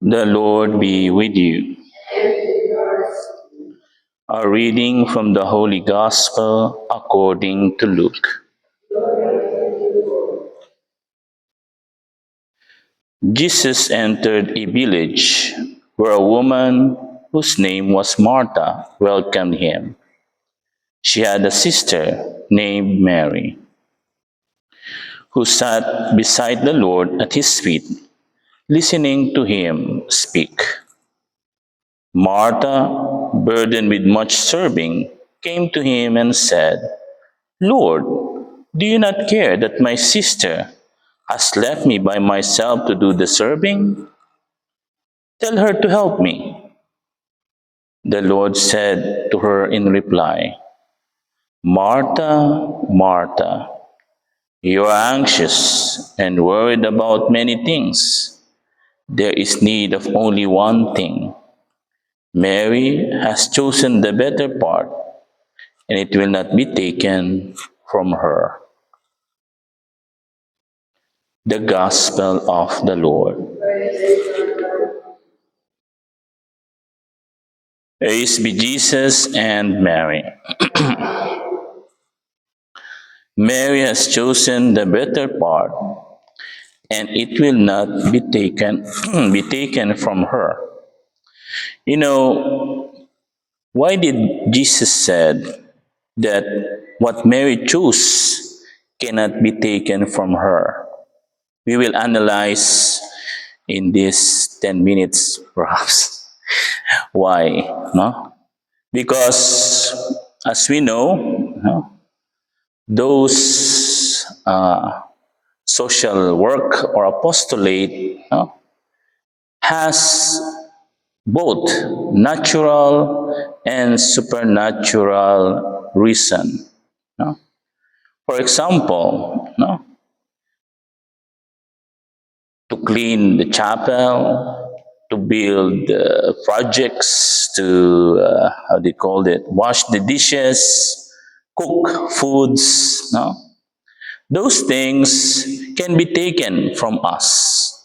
The Lord be with you. A reading from the Holy Gospel according to Luke. Jesus entered a village where a woman whose name was Martha welcomed him. She had a sister named Mary, who sat beside the Lord at his feet, listening to him speak. Martha, burdened with much serving, came to him and said, Lord, do you not care that my sister has left me by myself to do the serving? Tell her to help me. The Lord said to her in reply, Martha, Martha, you are anxious and worried about many things. There is need of only one thing. Mary has chosen the better part, and it will not be taken from her. The Gospel of the Lord. Praise be Jesus and Mary. Mary has chosen the better part, and it will not be taken be taken from her. You know, why did Jesus said that what Mary chose cannot be taken from her? We will analyze in this 10 minutes perhaps. Why? No? Because as we know, no, those social work or apostolate no, has both natural and supernatural reason. No? For example, no, to clean the chapel, to build projects, to how do you call it, wash the dishes, cook foods. No, those things can be taken from us.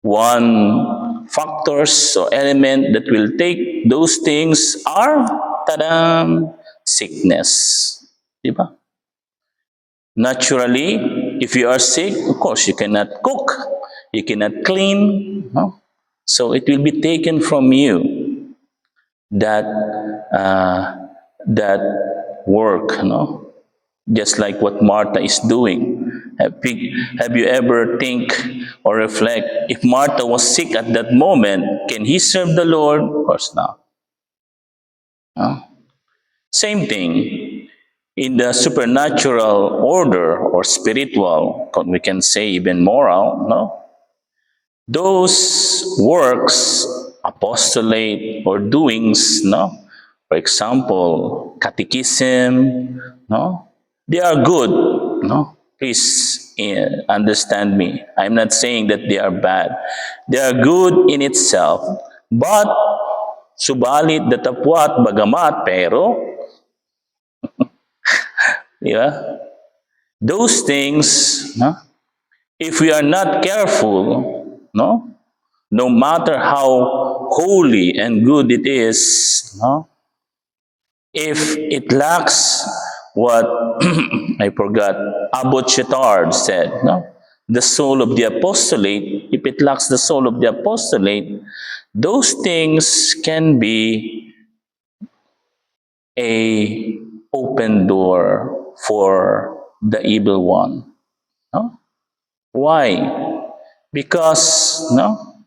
One factors or element that will take those things are tadam, sickness. Diba? Naturally, if you are sick, of course, you cannot cook, you cannot clean. No? So it will be taken from you that that work, no? Just like what Martha is doing. Have you ever think or reflect if Martha was sick at that moment, can he serve the Lord? Of course not. No? Same thing in the supernatural order or spiritual, we can say even moral, no? Those works, apostolate or doings, no? For example, catechism, no? They are good, no? Please understand me. I'm not saying that they are bad. They are good in itself, but subalit datapwat bagamat pero, di ba? Those things, no? If we are not careful, no? No matter how holy and good it is, no? If it lacks what I forgot, Abbot Chetard said, no? The soul of the apostolate, if it lacks the soul of the apostolate, those things can be a open door for the evil one. No? Why? Because no,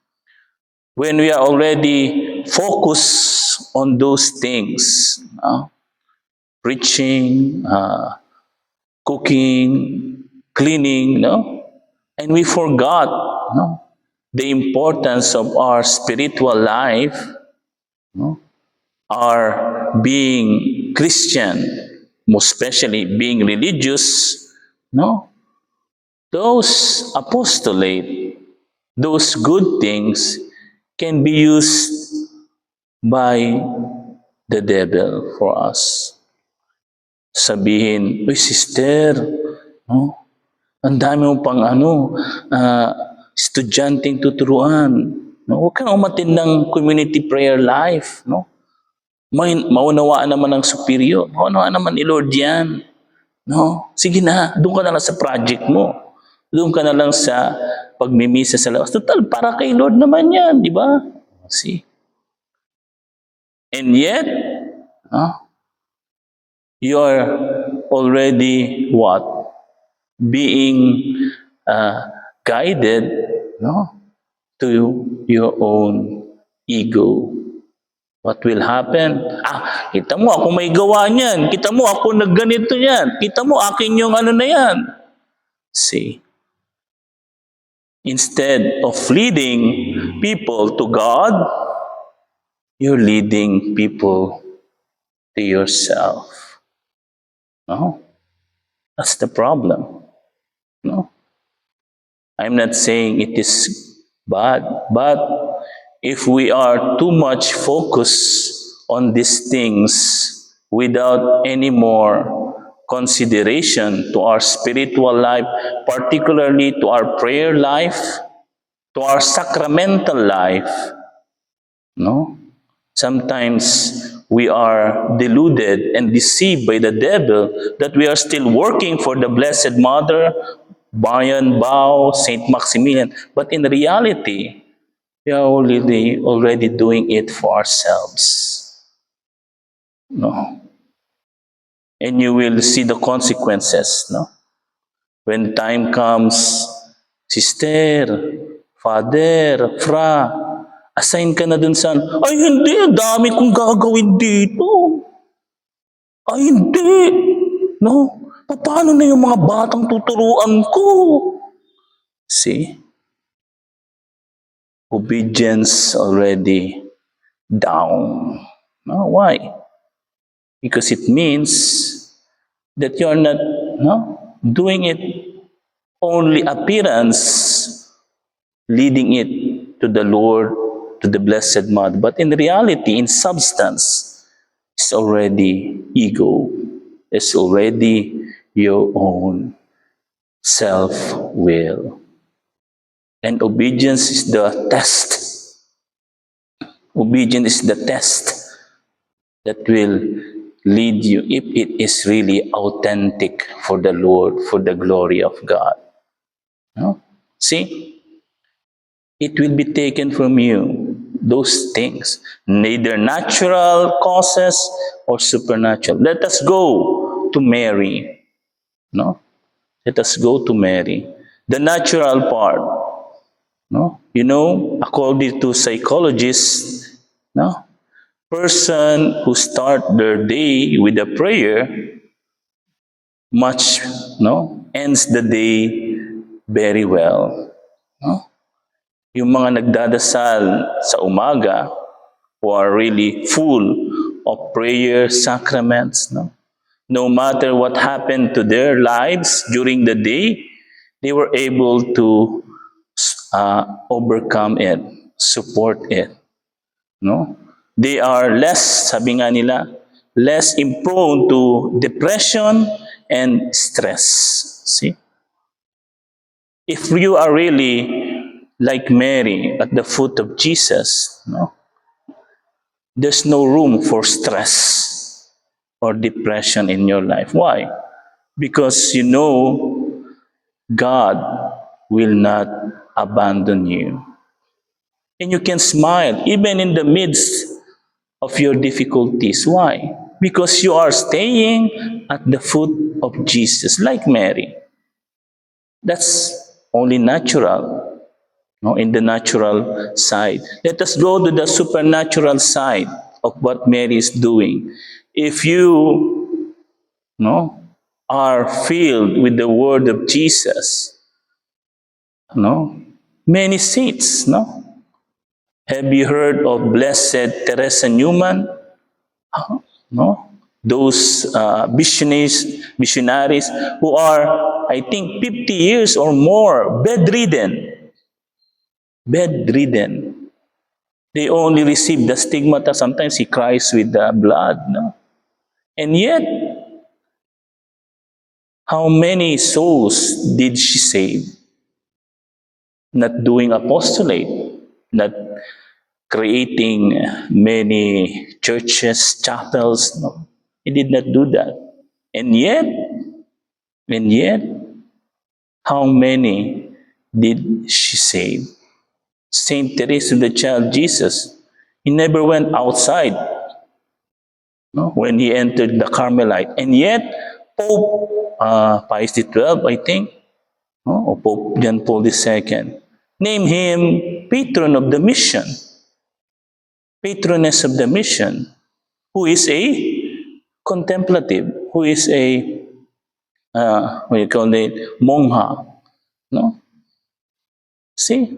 when we are already focused on those things, preaching, cooking, cleaning, no, and we forgot no, the importance of our spiritual life, no, our being Christian, most especially being religious, no, those apostolate, those good things can be used by the devil for us. Sabihin, uy sister, no? Ang dami mo pang estudyanteng tuturuan. No? Huwag kang umatin ng community prayer life. No? Maunawaan naman ng superior. Maunawaan naman ni Lord yan. No? Sige na, doon ka na lang sa project mo. Doon ka na lang sa pagmimisa sa labas. Total, para kay Lord naman yan, di ba? See? And yet, you are already what? Being guided, no, to your own ego. What will happen? Kita mo ako may gawa niyan. Kita mo ako nagganito yan. Kita mo akin yung ano na yan. See? Instead of leading people to God, you're leading people to yourself. No? That's the problem. No? I'm not saying it is bad, but if we are too much focused on these things without any more consideration to our spiritual life, particularly to our prayer life, to our sacramental life, no? Sometimes we are deluded and deceived by the devil that we are still working for the Blessed Mother, Bayan Bao, Saint Maximilian. But in reality, we are already doing it for ourselves. No? And you will see the consequences. No? When time comes, Sister, Father, Fra, assign ka na dun sa, ay hindi, dami kong gagawin dito. Ay hindi. No? Paano na yung mga batang tuturuan ko? See? Obedience already down. No? Why? Because it means that you're not doing it only appearance, leading it to the Lord, to the Blessed Mother. But in reality, in substance, it's already ego. It's already your own self-will. And obedience is the test. Obedience is the test that will lead you, if it is really authentic for the Lord, for the glory of God. No? See? It will be taken from you, those things, neither natural causes or supernatural. Let us go to Mary. No? Let us go to Mary. The natural part. No? You know, according to psychologists, no? Person who start their day with a prayer ends the day very well. No? Yung mga nagdadasal sa umaga who are really full of prayer sacraments, no matter what happened to their lives during the day, they were able to overcome it, support it. No? They are less, sabi nga nila, less prone to depression and stress. See? If you are really like Mary at the foot of Jesus, there's no room for stress or depression in your life. Why? Because you know God will not abandon you. And you can smile even in the midst of your difficulties. Why? Because you are staying at the foot of Jesus, like Mary. That's only natural. No, in the natural side. Let us go to the supernatural side of what Mary is doing. If you are filled with the word of Jesus, many saints, have you heard of Blessed Teresa Newman? Those missionaries who are, I think, 50 years or more bedridden. They only receive the stigmata. Sometimes he cries with the blood. No? And yet, how many souls did she save? not doing apostolate, not creating many churches, chapels. No, he did not do that. And yet, and yet, how many did she save? Saint Teresa, the child Jesus, he never went outside, no, when he entered the Carmelite. And yet, Pope Pius XII, I think, no, or Pope John Paul II, named him patron of the mission, patroness of the mission, who is a contemplative, who is a, what you call it, monja. No? See?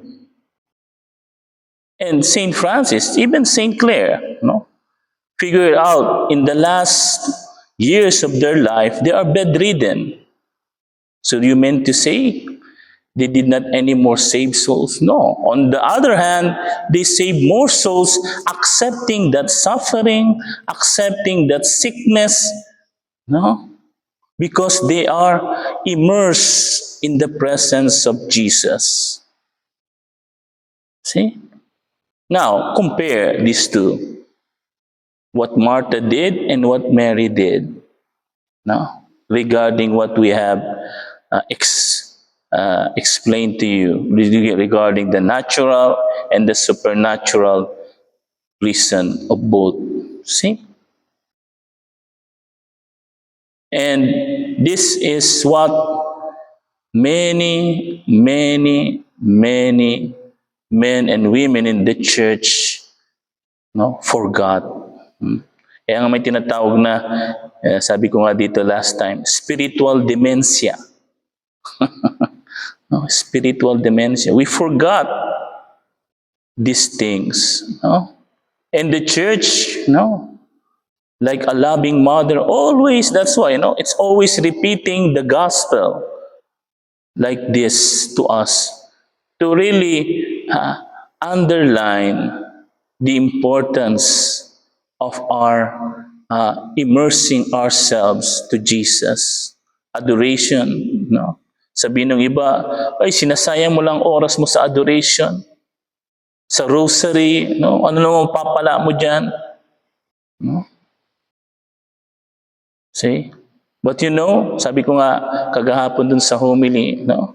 And Saint Francis, even Saint Clare, no? Figure out in the last years of their life, they are bedridden. So you meant to say they did not anymore save souls? No. On the other hand, they save more souls accepting that suffering, accepting that sickness, no? Because they are immersed in the presence of Jesus. See? Now, compare these two. What Martha did and what Mary did. No? Regarding what we have explained to you regarding the natural and the supernatural reason of both. See? And this is what many men and women in the church, no, forgot. Kaya nga may tinatawag na, sabi ko nga dito last time, spiritual dementia. No, spiritual dementia. We forgot these things. No? And the church, no, like a loving mother, always, that's why, it's always repeating the gospel like this to us, to really underline the importance of our immersing ourselves to Jesus. Adoration, no? Sabihin ng iba, ay, sinasayang mo lang oras mo sa adoration, sa rosary, no? Ano naman papala mo dyan? No? See? But sabi ko nga kagahapon dun sa homily, no?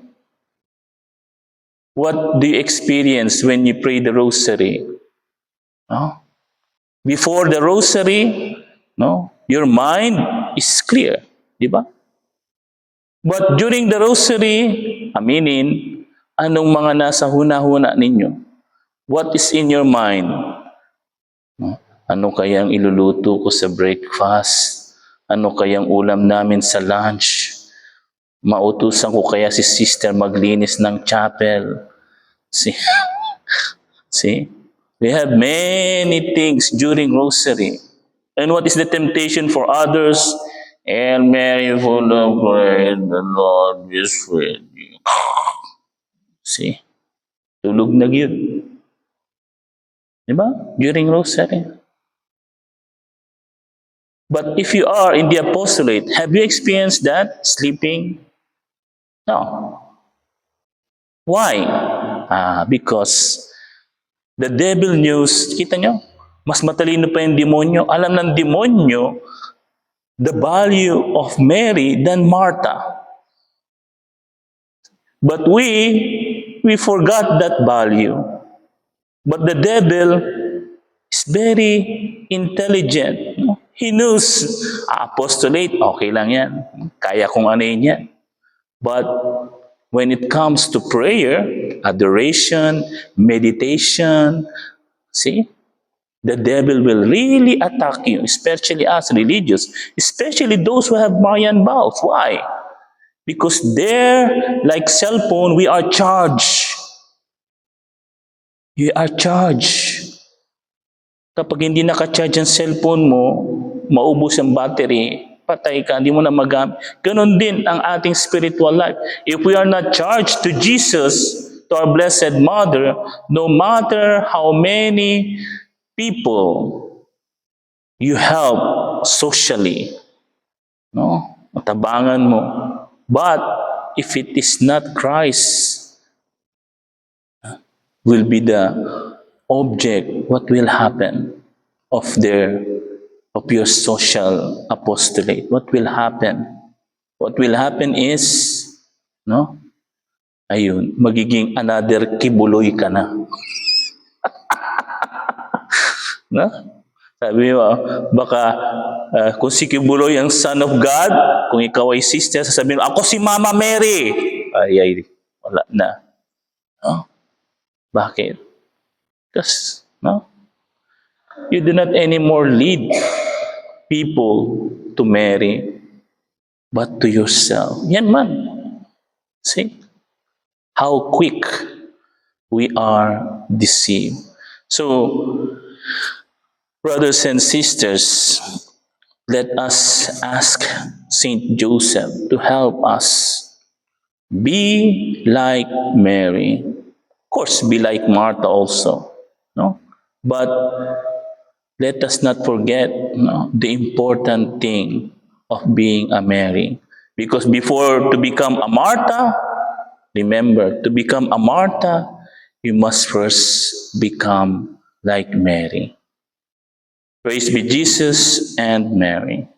What do you experience when you pray the rosary? No? Before the rosary, no, your mind is clear, di ba? But during the rosary, aminin, anong mga nasa huna-huna ninyo? What is in your mind? No? Ano kayang iluluto ko sa breakfast? Ano kayang ulam namin sa lunch? Mautusan ko kaya si sister maglinis ng chapel? See? See? We have many things during rosary. And what is the temptation for others? Hail Mary, full of grace, the Lord is with you. See? Tulog na yun. Diba? During rosary. But if you are in the apostolate, have you experienced that? Sleeping? No. Why? Because the devil knows, kita nyo, mas matalino pa yung demonyo. Alam ng demonyo the value of Mary than Martha. But we forgot that value. But the devil is very intelligent. No? He knows, apostolate, okay lang yan. Kaya kong ano yan. But when it comes to prayer, adoration, meditation, see, the devil will really attack you, especially us religious, especially those who have Marian vows. Why? Because there, like cell phone, we are charged. You are charged. Kapag hindi naka-charge ang cellphone mo, maubos ang battery, patay ka, hindi mo na magamit. Ganon din ang ating spiritual life. If we are not charged to Jesus, to our Blessed Mother, no matter how many people you help socially, no? Matabangan mo. But if it is not Christ will be the object, what will happen of your social apostolate? What will happen? What will happen is, no? Ayun, magiging another Kibuloy ka na. No? Sabi mo, baka kung si Kibuloy ang son of God, kung ikaw ay sister, sasabihin mo, ako si Mama Mary. Ay, wala na. No? Bakit? Because, no? You do not anymore lead people to Mary, but to yourself. Yan man. See? How quick we are deceived. So, brothers and sisters, let us ask Saint Joseph to help us be like Mary. Of course, be like Martha also. No? But let us not forget, no, the important thing of being a Mary. Because before to become a Martha, remember, to become a Martha, you must first become like Mary. Praise be Jesus and Mary.